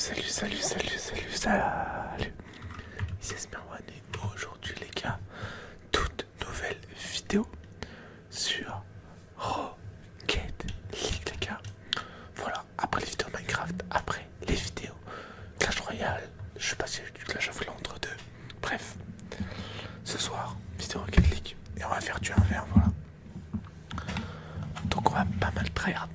Salut. Ici Esmerwan et aujourd'hui les gars, toute nouvelle vidéo sur Rocket League les gars. Voilà, après les vidéos Minecraft, après les vidéos Clash Royale, je sais pas si du Clash of Clans entre deux. Bref, ce soir, vidéo Rocket League et on va faire du 1v1, voilà. Donc on va pas mal tryhard.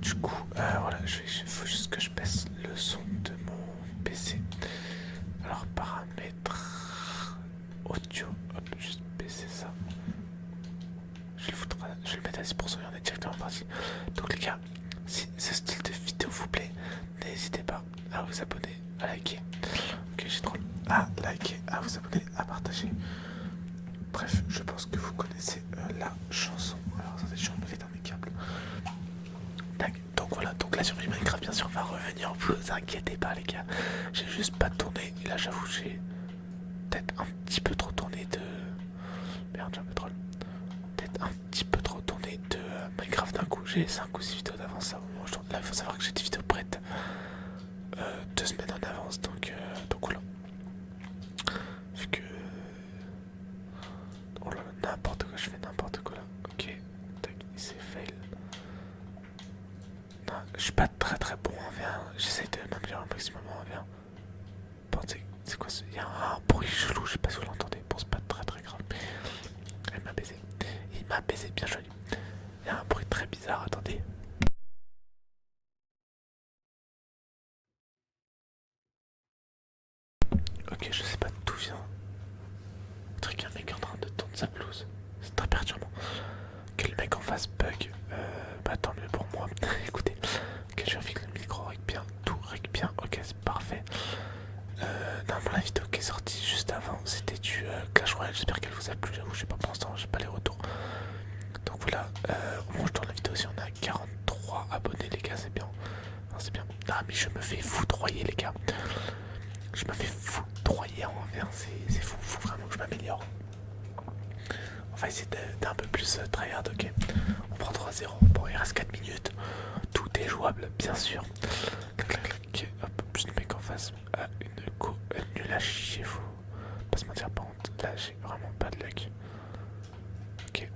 Du coup, voilà, il faut juste que je baisse le son de mon PC. Alors, paramètres audio, hop, juste baisser ça. Je vais le mettre à 10% et on est directement parti. Donc, les gars, si ce style de vidéo vous plaît, n'hésitez pas à vous abonner, à liker. Ok, j'ai trop. À liker, à vous abonner, à partager. Bref, je pense que vous connaissez la chanson. Alors, attendez, je suis emmêlé dans mes câbles. Donc voilà, donc la survie Minecraft bien sûr va revenir, vous inquiétez pas les gars. J'ai juste pas tourné, et là j'avoue j'ai peut-être un petit peu trop tourné de... Merde, j'ai un peu troll. Peut-être un petit peu trop tourné de Minecraft d'un coup, j'ai 5 ou 6 vidéos d'avance. Là il faut savoir que j'ai des vidéos prêtes 2 semaines en avance, donc voilà. Vu que... Oh là là, n'importe quoi, je fais n'importe quoi là. Ok, tac, c'est fail. Non, je suis pas très bon en V1, j'essaie de m'améliorer un maximum en V1. Bon, c'est quoi ce... Il y a un bruit chelou, je sais pas si vous l'entendez. Bon, c'est pas très grave. Il m'a baisé. Il m'a baisé, bien joli. Il y a un bruit très bizarre, attendez. Ok, je sais pas d'où vient. Un truc, un mec est en train de tondre sa pelouse. C'est très perturbant. Que le mec en face bug. Bah tant mieux pour moi. Écoutez, ok, je vérifie que le micro règle bien. Tout règle bien. Ok, c'est parfait. Normalement la vidéo qui est sortie juste avant c'était du Clash Royale, j'espère qu'elle vous a plu, j'avoue j'ai pas pour l'instant, j'ai pas les retours. Donc voilà, au moment où je tourne la vidéo aussi on a 43 abonnés les gars, c'est bien. Enfin, c'est bien. Ah mais je me fais foudroyer les gars. Je me fais foudroyer en V1, c'est fou, faut vraiment que je m'améliore. On va essayer d'un peu plus tryhard, ok. On prend 3-0, bon il reste 4 minutes. Tout est jouable bien sûr. Clac clac clac, hop, plus le mec en face. Une go nulle à chier, faut pas se mentir par contre. Là j'ai vraiment pas de luck. Ok.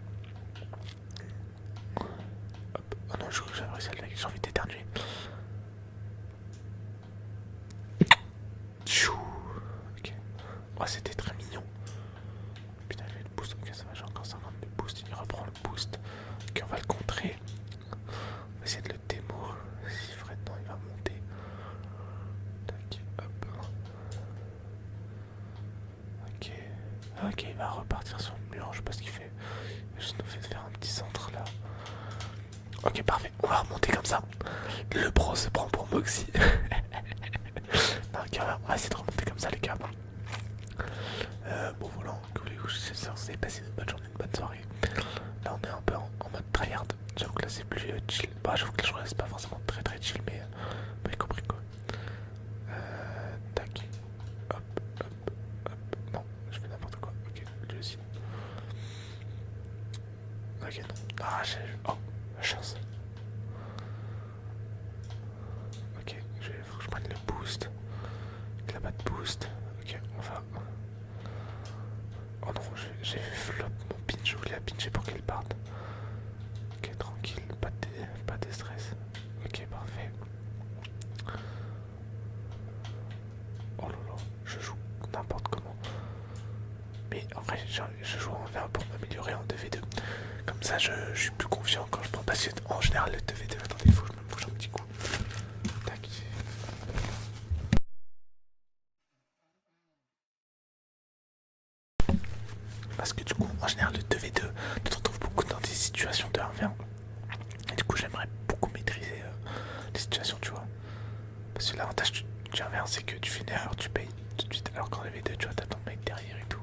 Hop. Oh non, j'avais réussi à le luck, j'ai envie d'éternuer. Chou. Ok. Oh, c'était très mignon. Putain, j'ai le boost. Ok, ça va, j'ai encore 50 de boost. Il reprend le boost. Ok, on va le contrer. On va essayer de le démo. Si Fred, non, il va monter. Tac, hop. Ok. Ok, il va repartir sur le mur. Je sais pas ce qu'il fait. Il juste nous fait faire un petit centre là. Ok, parfait. On va remonter comme ça. Le pro se prend pour Moxie. Non, ok, on va essayer de remonter comme ça, les gars. Bon, voilà. Que voulez-vous, j'espère que vous avez passé une bonne journée, une bonne soirée. Là, on est un peu en mode tryhard. J'avoue que là, c'est plus chill. Bah, j'avoue que là, je crois que c'est pas forcément très chill, mais vous avez compris quoi. Tac. Hop, hop, hop. Non, je fais n'importe quoi. Ok, lui aussi. Ok, non. Ah, j'ai... Oh, la chance. Ok, faut que je prenne le boost. Il a pas de boost. Ok, on va... Oh non, j'ai fait flop mon pinch. Je voulais la pincher pour qu'elle parte. Ok, tranquille, pas de stress. Ok, parfait. Oh là là, je joue n'importe comment. Mais en vrai, je joue en V1 pour m'améliorer en 2v2. Comme ça, je suis plus confiant quand je prends. Parce qu'en général, le 2v2, attendez, il faut que je me bouge un petit coup. Tac. Parce que du coup, en général, le 2v2, tu te retrouves beaucoup dans des situations de 1v1. Et du coup, j'aimerais beaucoup maîtriser les situations, tu vois. Parce que l'avantage du 1v1, c'est que tu fais une erreur, tu payes tout de suite. Alors qu'en 2v2, tu vois, t'as ton mec derrière et tout.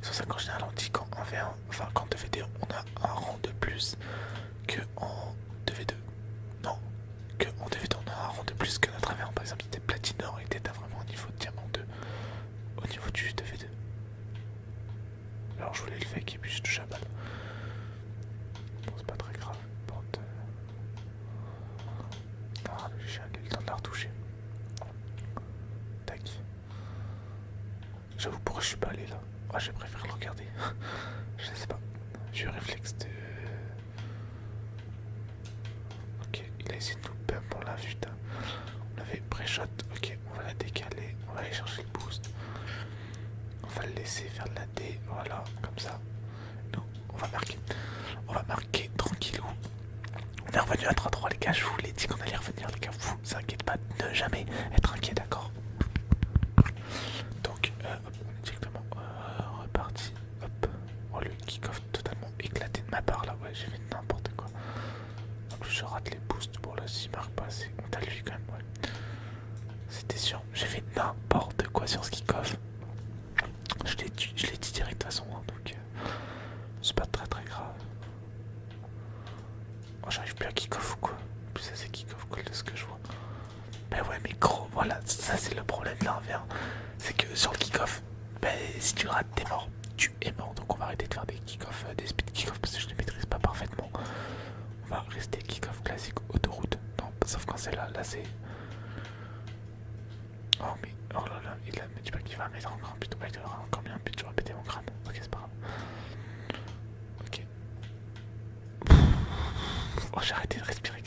C'est pour ça qu'en général, on dit qu'en 1v1, enfin, qu'en 2v2, on a un rang de plus que en 2v2. Non, que en 2v2, on a un rang de plus que notre 1v1. Par exemple, il était platinor et t'étais vraiment au niveau de diamant 2. Au niveau du 2v2. Alors, je voulais le fake et puis je touche à balle. Bon, c'est pas très grave. Ah, le chien, il a eu le temps de la retoucher. je suis pas allé là? Ah, j'ai préféré le regarder. Je sais pas. J'ai eu le réflexe de... Ok, il a essayé de nous bump, on l'a vu. On avait pré-shot. Ok, on va la décaler. On va aller chercher le boost. On va le laisser faire de la D. Voilà, comme ça. Nous, on va marquer. On va marquer tranquillou. On est revenu à 3-3 les gars, je vous l'ai dit qu'on allait revenir les gars, vous inquiétez pas, ne jamais être inquiet, d'accord? Donc hop, on est directement reparti, hop, oh le kick-off totalement éclaté de ma part là, ouais j'ai fait n'importe quoi. En plus je rate les boosts, bon là s'il marque pas c'est honte à lui quand même, ouais. C'était sûr, j'ai fait n'importe quoi sur ce kick-off. Je l'ai dit direct de toute façon, hein, donc c'est pas très très grave. Oh, j'arrive plus à kick-off ou quoi? En plus ça c'est kick-off cool de ce que je vois. Bah ouais mais gros, voilà, ça c'est le problème de l'inverse. C'est que sur le kick-off, bah, si tu rates t'es mort. Tu es mort, donc on va arrêter de faire des kick-off, des speed kick-off parce que je ne maîtrise pas parfaitement. On va rester kick-off classique autoroute. Non, sauf quand c'est là, là c'est... Oh mais, oh là là, il a, me dit pas qu'il va mettre encore un but, il aura encore bien un but, j'aurais pété mon crâne. Ok c'est pas grave. Ok. Oh j'ai arrêté de respirer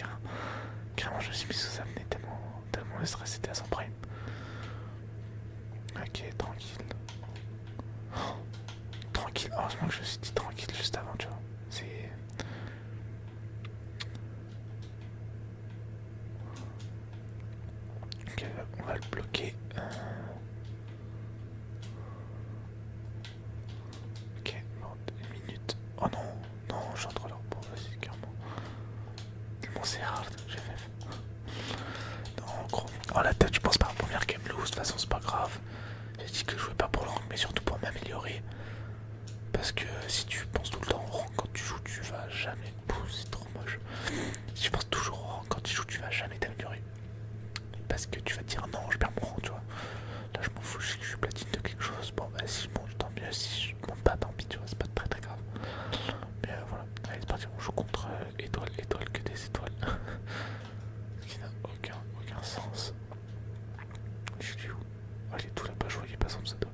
carrément je me suis mis sous apnée tellement le stress était à son prime. Ok, tranquille. Oh, tranquille, heureusement que je me suis dit tranquille juste avant, tu vois. C'est... Ok, on va le bloquer. Ok, bon, une minute. Oh non, non, je suis en trop là. Bon, vas-y, carrément. Bon, c'est hard, j'ai fait. Non, gros. Oh la tête, je pense pas à la première game lose, de toute façon, c'est pas grave. J'ai dit que je jouais pas pour le rank, mais surtout pour m'améliorer. Parce que si tu penses tout le temps au rank quand tu joues, tu vas jamais. C'est trop moche. Si tu penses toujours au rank quand tu joues, tu vas jamais t'améliorer. Parce que tu vas te dire non, je perds mon rang, tu vois. Là, je m'en fous, je suis platine de quelque chose. Bon, bah, si je monte, tant mieux. Si je monte pas, tant pis, tu vois, c'est pas très très grave. Mais voilà, allez, c'est parti, on joue contre étoile, que des étoiles. Ce qui n'a aucun sens. Je suis où? Oh, il est tout là-bas, je voyais pas son pseudo.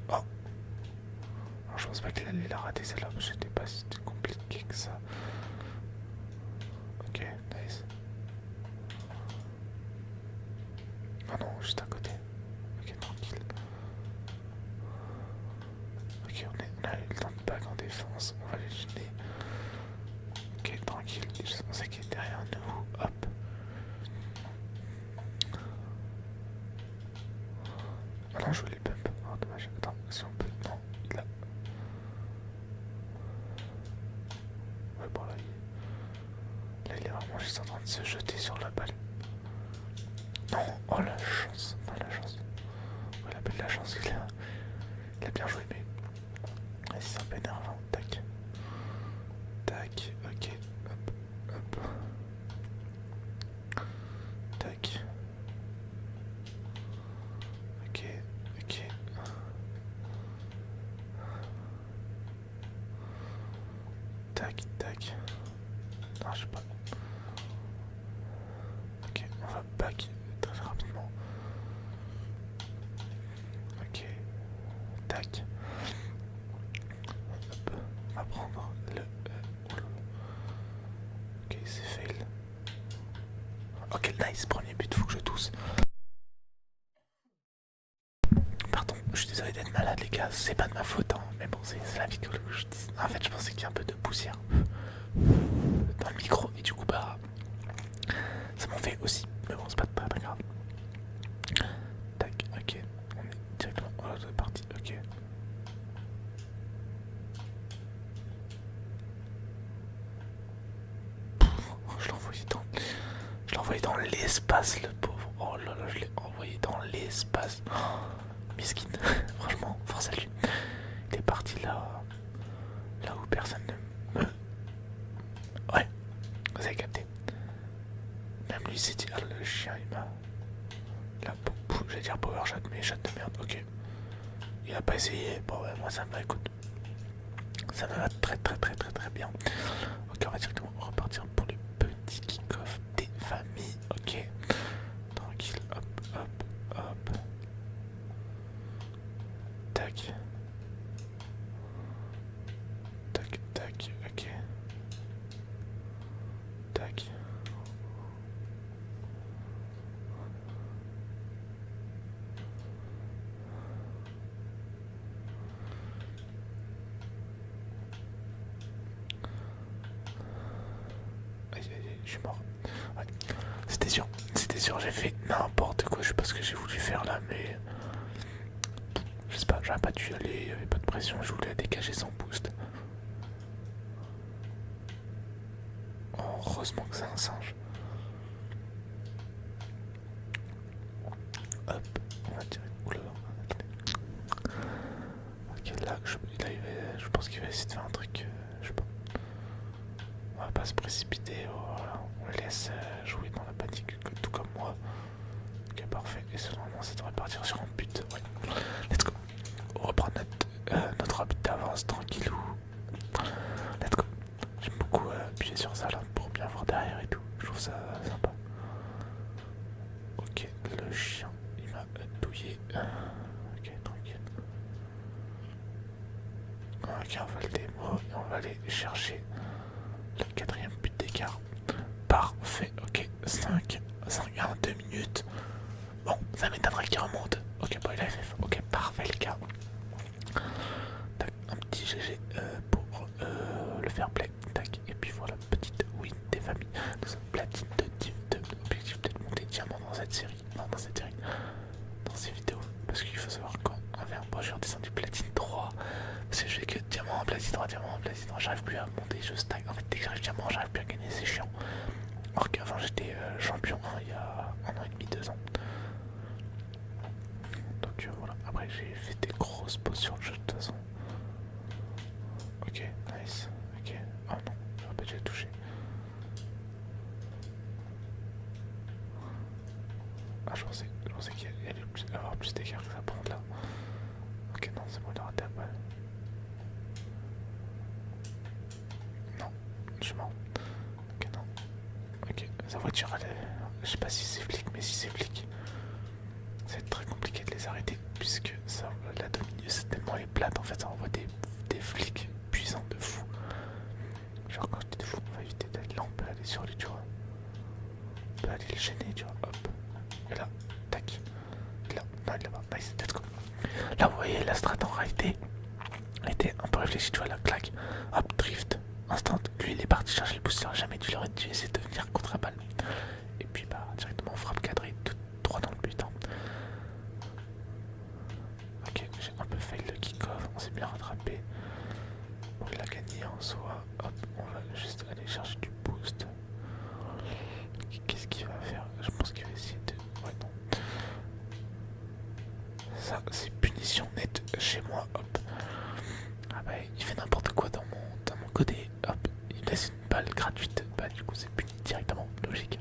Oh! Alors, je pense pas qu'il allait la rater celle-là, parce que c'était pas si compliqué que ça. Ok, nice. Oh non, juste à côté. Ok, tranquille. Ok, on a eu le temps de back en défense, on va les gêner. Ok, tranquille, je pensais qu'il est derrière nous. Hop. Ah non, je voulais le bump. Oh, dommage. Attends, si on peut. Non, il a. Ouais, bon, là, il est vraiment juste en train de se jeter sur la balle. Non, oh la chance, enfin la chance. Ouais, il appelle la chance, il a bien joué, mais. Ouais, c'est un peu énervant. Tac. Tac, ok. Hop, hop. Tac. Ok, ok. Tac, tac. Non, je sais pas. Ok, on va back très rapidement. Ok. Tac. Hop. On va prendre le... ok, c'est fail. Ok, nice, premier but, faut que je tousse. Pardon, je suis désolé d'être malade les gars, c'est pas de ma faute, hein. Mais bon, c'est la vie que je dis. En fait, je pensais qu'il y a un peu de poussière dans le micro, et du coup, bah, ça m'en fait aussi. Mais bon, c'est pas très grave. Tac, ok, on est directement dans l'autre partie, ok. Je l'ai envoyé dans l'espace, le pauvre. Oh là là, je l'ai envoyé dans l'espace. Oh, miskin, franchement, force à lui. Il est parti là où personne ne me... Ouais, vous avez capté. Même lui s'est dit, ah le chien il m'a... Là, j'allais dire power shot, mais shot de merde, ok. Il a pas essayé, bon ouais, moi ça me va, écoute. Ça me va très bien. Ok, on va directement repartir pour le petit kick-off des familles, ok. Tranquille, hop, hop, hop. je suis mort. Ouais. C'était sûr, j'ai fait n'importe quoi, je sais pas ce que j'ai voulu faire là, mais... Je sais pas, j'aurais pas dû y aller, il y avait pas de pression, je voulais la dégager sans boost. Oh, heureusement que c'est un singe. Hop, on va tirer. Oulala, attendez. Ok, là, je pense qu'il va essayer de faire un truc, je sais pas. On va pas se précipiter, voilà. On le laisse jouer dans la panique, tout comme moi. Ok, parfait. Et normalement, ça devrait partir sur un but. Ouais. Let's go. On reprend notre habit d'avance, tranquillou. Let's go. J'aime beaucoup appuyer sur ça là pour bien voir derrière et tout. Je trouve ça sympa. Ok, le chien, il m'a douillé. Ok, tranquille. Ok, on va le démo et on va aller chercher le quatrième but d'écart. Parfait, ok, 5 à 2 minutes. Bon, ça m'étonnerait qu'il remonte. Ok, bon, il a FF. Ok, parfait, les gars. Tac, un petit GG pour le fair play. Tac, et puis voilà, petite win des familles. Nous sommes platine de objectif de monter diamant dans cette série. Non, dans cette série. Dans ces vidéos. Parce qu'il faut savoir quand moi je suis redescendu platine 3. Parce que je fais que diamant en platine 3, diamant en platine 3. J'arrive plus à monter, je stagne. En fait, dès que j'arrive diamant, j'arrive plus à gagner, c'est chiant. Alors qu'avant j'étais champion 1 il y a 1 an et demi, 2 ans. Donc voilà, après j'ai fait des grosses pauses sur le jeu de toute façon. Ok, nice. Ok, oh non, j'aurais pas déjà touché. Ah, je pensais qu'il allait avoir plus d'écart que ça prendre là. Ok, non, c'est bon, il a raté la balle. Non, je suis mort. Ok, non. Ok, sa voiture, je sais pas si c'est flic, mais si c'est flic, ça va être très compliqué de les arrêter. Puisque ça, la Dominus, tellement elle est plate, en fait, ça envoie des flics puissants de fou. Genre, quand je dis de fou, on va éviter d'être là, on peut aller sur lui, tu vois. On peut aller le gêner, tu vois, hop. Et là, tac. Là, non, il est là-bas, nice, let's go. Là, vous voyez, la strat en réalité était un peu réfléchie, tu vois, la claque. Hop, drift, instant. Lui, il est parti chercher le booster, jamais tu l'aurais dû essayer de venir contre la balle. Et puis, bah, directement, frappe cadrée, tout droit dans le but. Hein. Ok, j'ai un peu fail le kick-off, on s'est bien rattrapé. Bon, il a gagné en soi. Hop, on va juste aller chercher du boost. Qu'est-ce qu'il va faire? Je pense qu'il va essayer de... Ouais, non. Ça, c'est punition nette chez moi. Hop. Ah bah, il fait n'importe quoi dans mon côté. Hop, il laisse une balle gratuite. Bah, du coup, c'est puni directement. Logique.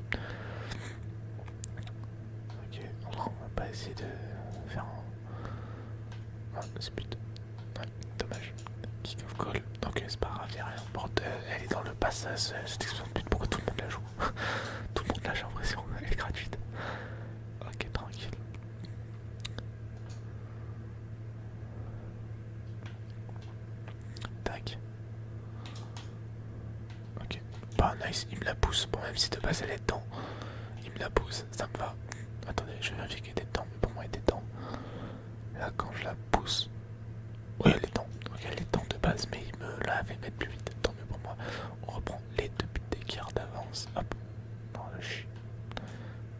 Ok, on va pas essayer de faire un... Ah, c'est but. Ouais, dommage. Kick of goal. Ok, c'est pas grave, y'a rien. Bon, elle est dans le passage, cette explosion de but. Pourquoi tout le monde la joue? Tout le monde l'a, j'ai l'impression. Elle est gratuite. Ok, tranquille. Tac. Ok. Bah, nice, il me la pousse. Bon, même si de base elle est dedans, il me la pousse, ça me va. Attendez, je vais vérifier qu'elle était dedans, mais pour moi elle était dedans. Là, quand je la pousse. Oui, elle est dedans. Ok, elle est dedans de base, mais il me l'a fait mettre plus vite. Tant mieux pour moi. On reprend les deux buts d'écart d'avance. Hop. Non, le chien.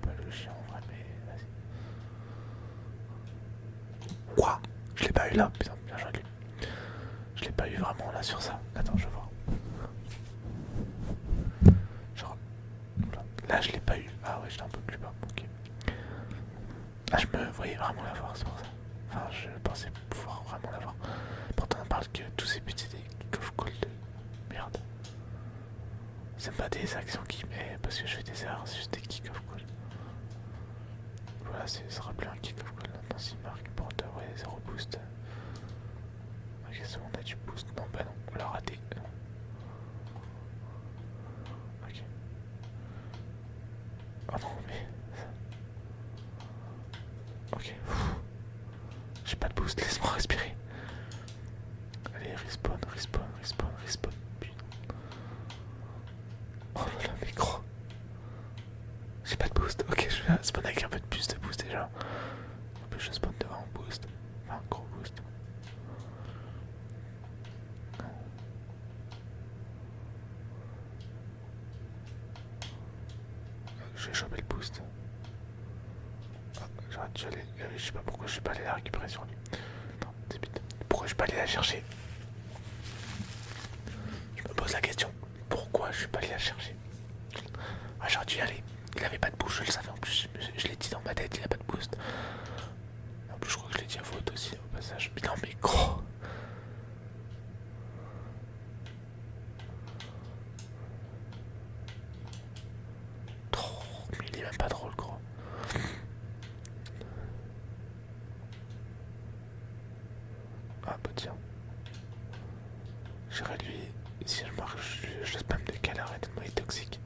Pas le chien en vrai, mais vas-y. Quoi? Je l'ai pas eu là, putain, bien joué. Je l'ai pas eu vraiment là sur ça. Attends, je vois. Genre. Là, je l'ai pas eu. Ah ouais, j'étais un peu plus bas. Ok. Ah, je me voyais vraiment l'avoir, c'est pour ça. Enfin, je pensais pouvoir vraiment l'avoir. Pourtant, on parle que tous ces buts c'est des kick-off goal de merde. C'est pas des actions qui met parce que je fais des erreurs, c'est juste des kick-off goal. Voilà, ce sera plus un kick-off goal. Maintenant, s'il marque pour ouais, 0 boost. Ok, c'est bon, on a du boost. Non, bah non, on l'a raté. Ok. Oh non, mais. Ok. J'ai pas de boost, laisse-moi respirer. Allez, respawn, respawn, respawn, respawn. Putain. Oh là là, mais gros. J'ai pas de boost. Ok, je vais spawn avec un peu de plus de boost déjà. En plus, je spawn devant un boost. Enfin, un gros boost. j'ai chopé le boost. Ah, j'aurais dû aller. Je sais pas pourquoi je suis pas allé la récupérer sur lui. Non, c'est bête. Pourquoi je suis pas allé la chercher? Je me pose la question. Pourquoi je suis pas allé la chercher? Ah, j'aurais dû y aller. Il avait pas de boost, je le savais en plus. Je l'ai dit dans ma tête, il a pas de boost. En plus, je crois que je l'ai dit à faute aussi au passage. Mais non, mais gros. Trop. Mais il est même pas drôle, gros. Ah bah tiens. J'irai lui. Si je marque, je laisse pas me décaler, arrête de être toxique.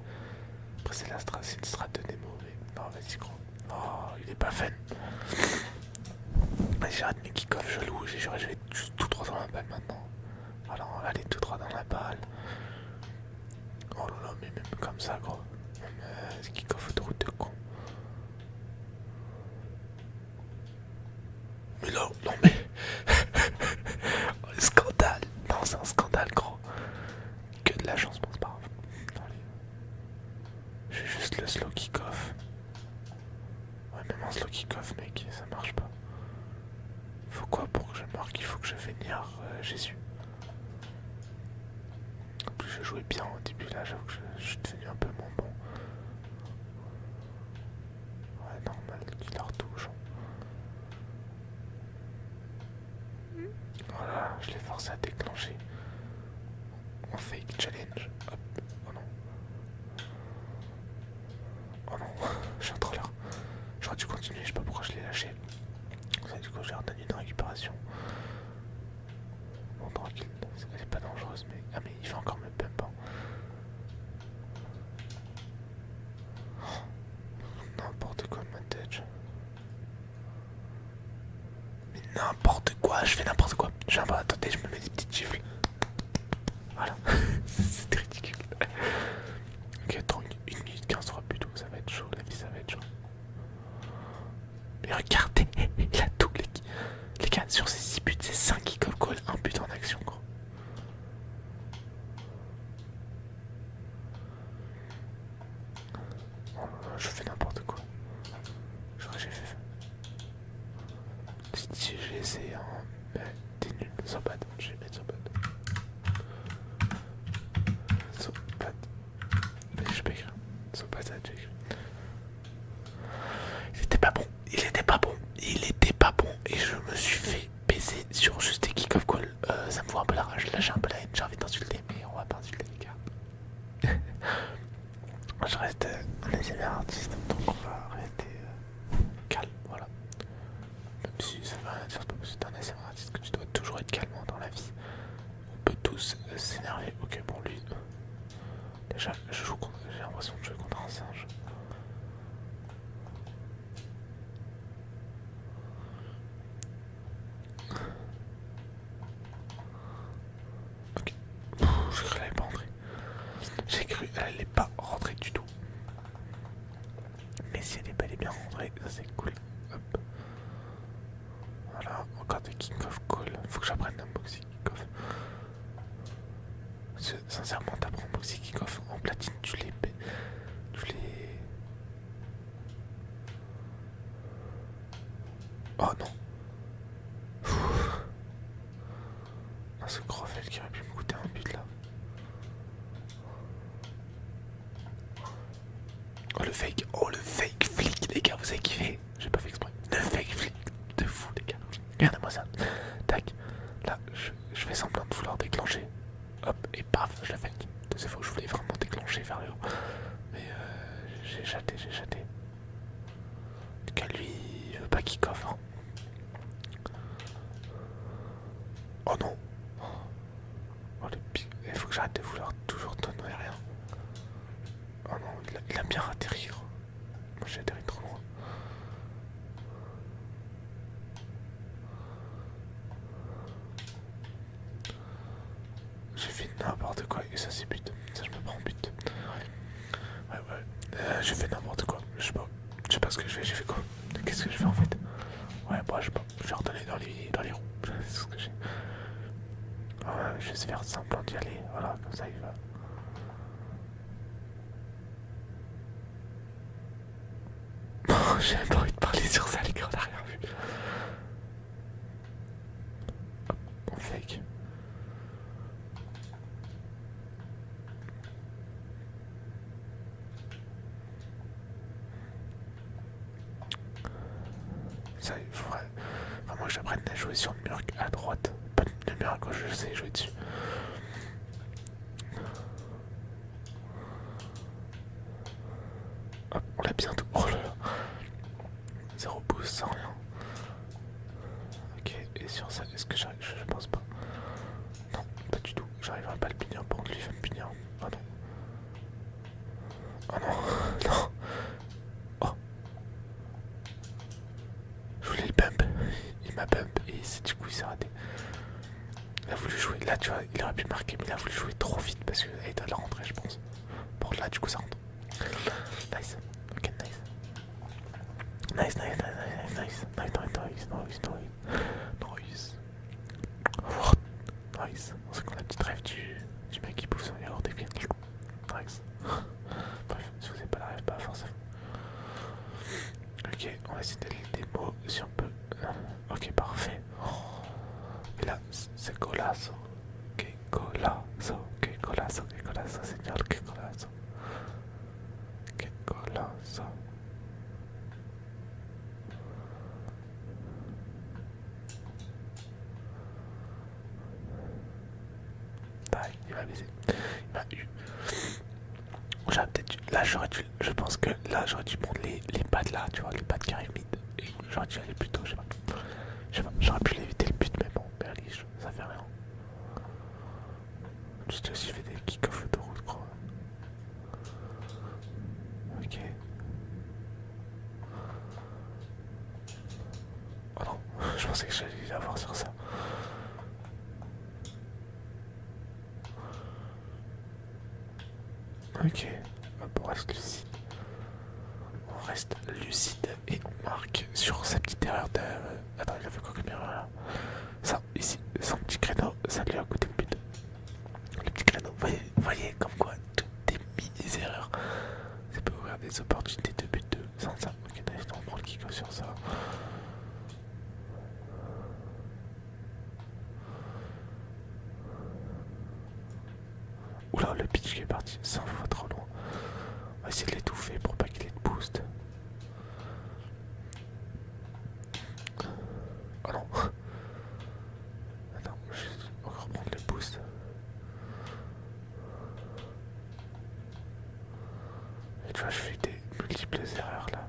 Après, c'est une strat de Nemo, mais non, vas-y, gros. Oh, il est pas fun. Vas-y, j'arrête mes kick-off jaloux. Je vais juste tout droit dans la balle maintenant. Voilà, on va aller tout droit dans la balle. Oh là là, mais même comme ça, gros. Même kick-off autoroute de con. Mais là, non mais. Oh, scandale. Non, c'est un scandale, gros. Que de la chance, bon, c'est pas grave. Allez. J'ai juste le slow kick-off. Ouais, même un slow kick-off, mec, ça marche pas. Faut quoi pour que je marque? Il faut que je vénère Jésus. En plus, je jouais bien au début, là, j'avoue que je suis devenu un peu moins bon. Ouais, normal qu'il la retouche. Voilà, je l'ai forcé à déclencher. On fake challenge. Hop. Oh non. Oh non, je suis un troller. J'aurais dû continuer, je sais pas pourquoi je l'ai lâché. Ça, du coup, j'ai retenu une récupération. Bon, tranquille, elle est pas dangereuse, mais. Ah, mais il fait encore me pump. Hein. Oh, n'importe quoi, ma tête. Mais n'importe quoi, je fais n'importe quoi. Attendez, je me mets des petites gifles. Voilà, c'était ridicule. Ok, attends, 1 minute 15, 3 buts, ça va être chaud, la vie, ça va être chaud. Mais regardez, il a tout, les gars, sur ces 6 buts, c'est 5 kick-off goal, 1 but en action, gros. Oh là là, je fais n'importe quoi. J'ai fait. Si j'ai essayé, hein, t'es nul, Sobat, je vais mettre Sobat. Sobat. Mais je peux écrire. Sobat, ça a déjà écrit. Il était pas bon, il était pas bon, il était pas bon et je me suis fait baiser sur juste des kick-off goal. Ça me fout un peu la rage, là j'ai un peu la haine, j'ai envie d'insulter mais on va pas insulter les gars. Je reste un ASMR artiste donc on va rester calme, voilà. Même si ça veut rien dire, c'est pas parce que t'es un ASMR artiste que tu dois toujours être calme dans la vie. On peut tous s'énerver, ok bon lui. Déjà j'ai l'impression de jouer contre un singe. Ok. J'ai cru qu'elle allait pas rentrer. J'ai cru qu'elle allait pas rentrer du tout. Mais si elle est bel et bien rentrée, ça c'est cool. Hop. Voilà, encore des kick-off call. Faut que j'apprenne un boxing kick-off. Sincèrement, t'apprends boxing kick-off en platine, tu les. Oh non. Ah, ce Crofel qui aurait pu me coûter un but là. Oh le fake flic les gars, vous avez kiffé. J'ai pas fait exprès. Le fake flic de fou les gars. Regardez-moi ça. Tac. Là, je fais semblant de vouloir déclencher. Hop, et paf, je la fake. Deuxième fois que je voulais vraiment déclencher vers le haut. Mais j'ai chaté. En tout cas, lui, il veut pas kick off. Hein. Oh non. Oh, il faut que j'arrête de vouloir toujours tonner rien. Oh non, il a bien atterri. Moi j'ai atterri trop loin. J'ai fait n'importe quoi et ça c'est but. Ça je me prends but. Ouais. J'ai fait n'importe quoi. Je sais pas ce que j'ai fait quoi. Qu'est-ce que j'ai fait en fait? Ouais, bon, je sais pas. Je vais redonner dans les roues. C'est ce que j'ai. Ouais, je vais faire semblant d'y aller. Voilà, comme ça il va. j'ai même pas envie de parler sur ça, les gars, on a rien vu. Hop, on fake. Ça, il faudrait vraiment que j'apprenne à jouer sur le mur à droite. Pas le mur à gauche, je sais jouer dessus. Hop, on l'a bientôt. Oh là là. Zéro boost sans rien. Ok, et sur ça, est-ce que j'arrive? Je pense pas. Non, pas du tout. J'arriverai pas à le punir. Par contre, lui, il va me punir. Oh non. Oh non. Non. Oh. Je voulais le bump. Il m'a bump et du coup, il s'est raté. Il a voulu jouer. Là, tu vois, il aurait pu marquer, mais il a voulu jouer trop vite parce qu'il a été à la rentrée, je pense. Bon, là, du coup, ça rentre. Nice. Ok, nice. Nice, nice, nice, nice, nice, nice, nice, nice, nice. Nice. On sait qu'on a la petite rêve du mec qui bouffe son yaourt et puis. Nice. Bref, si vous n'avez pas la rêve, pas forcément. Ok, on va essayer d'aller le démo si on peut. Ok, parfait. Et là, c'est golazo. Que golazo, que golazo, que golazo, señor, que golazo. Que golazo. Taille, il m'a baisé. Il m'a eu. J'aurais peut-être dû. Là, j'aurais dû. Je pense que là, j'aurais dû prendre les pads là, tu vois, les pads qui arrivent mid. Et j'aurais dû aller plus tôt, je sais pas. Je sais pas, j'aurais pu l'éviter le but, mais bon, berliche, ça fait rien. J'ai aussi fait des kick-off d'autoroute, quoi. Ok. Oh non, je pensais que j'allais l'avoir sur ça. Ok, hop, on reste lucide. On reste lucide et on marque sur sa petite erreur de. Attends, il a fait quoi comme erreur là? Ça, ici, son petit créneau, ça lui a coûté le but. Le petit créneau, voyez comme quoi, toutes des mini-erreurs. Ça peut ouvrir des opportunités de but de sans ça. Ok, nice, on prend le kick sur ça. Oula, le pitch qui est parti 100 fois trop loin. On va essayer de l'étouffer pour pas qu'il ait de boost. Oh non. Attends, je vais encore prendre le boost. Et tu vois, je fais des multiples erreurs là.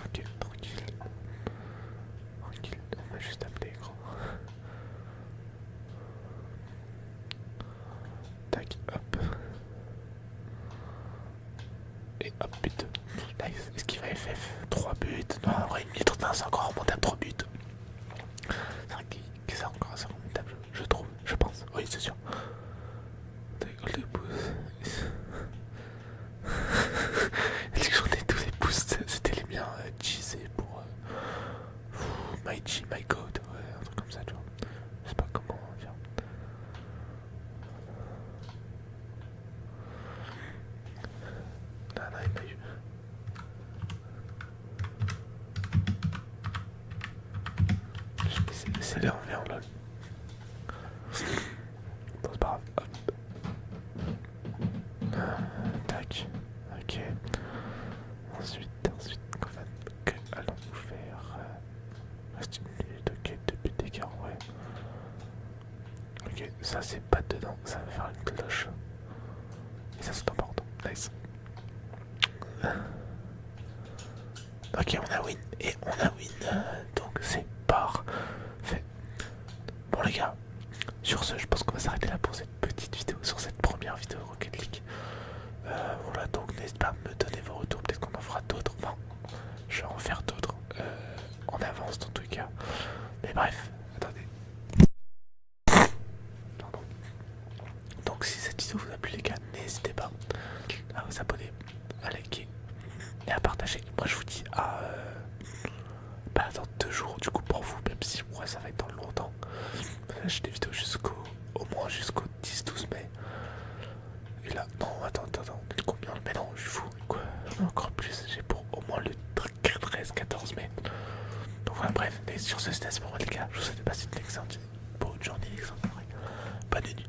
Ok, tranquille. Tranquille, on m'a juste appelé, gros. Tac, hop. Et hop, but. Nice. Est-ce qu'il va FF 3 buts? Non, en vrai, 1 c'est encore remontable 3 buts. C'est vrai que c'est encore assez remontable, je trouve, je pense. Oui, c'est sûr. T'as goal de pouce. Elle dit que j'en ai tous les pouces, c'était les miens. G, c'est pour. My G, my God. Ouais, un truc comme ça, tu vois. Je sais pas comment dire. Là, il m'a eu. C'est l'envers, lol. Bon, c'est pas grave. Hop. Tac. Ok. Ensuite, que allons-nous faire? Reste une minute, ok, 2 buts d'écart, ouais. Ok, ça c'est pas dedans, ça va faire une cloche. Et ça c'est important, nice. Ok, on a win, et on a win, donc c'est parfait. Bon les gars, sur ce, je pense qu'on va s'arrêter là pour cette petite vidéo, sur cette première vidéo Rocket League. Voilà, donc n'hésitez pas à me donner vos retours, peut-être qu'on en fera d'autres, enfin, je vais en faire d'autres en avance dans tous les cas. Mais bref, attendez. Pardon. Donc si cette vidéo vous a plu les gars, n'hésitez pas à vous abonner, à liker et à partager. Moi je vous dis à dans 2 jours du coup pour vous, même si moi ça va être dans longtemps. J'ai des vidéos au moins jusqu'au 10-12 mai. Et là, non, attends, je suis fou, quoi. Encore plus, j'ai pour au moins le 13-14 mètres. Donc voilà, bref, et sur ce, c'était à ce moment, les gars. Je vous souhaite de passer une excellente bonne journée, excellente soirée. Bonne nuit.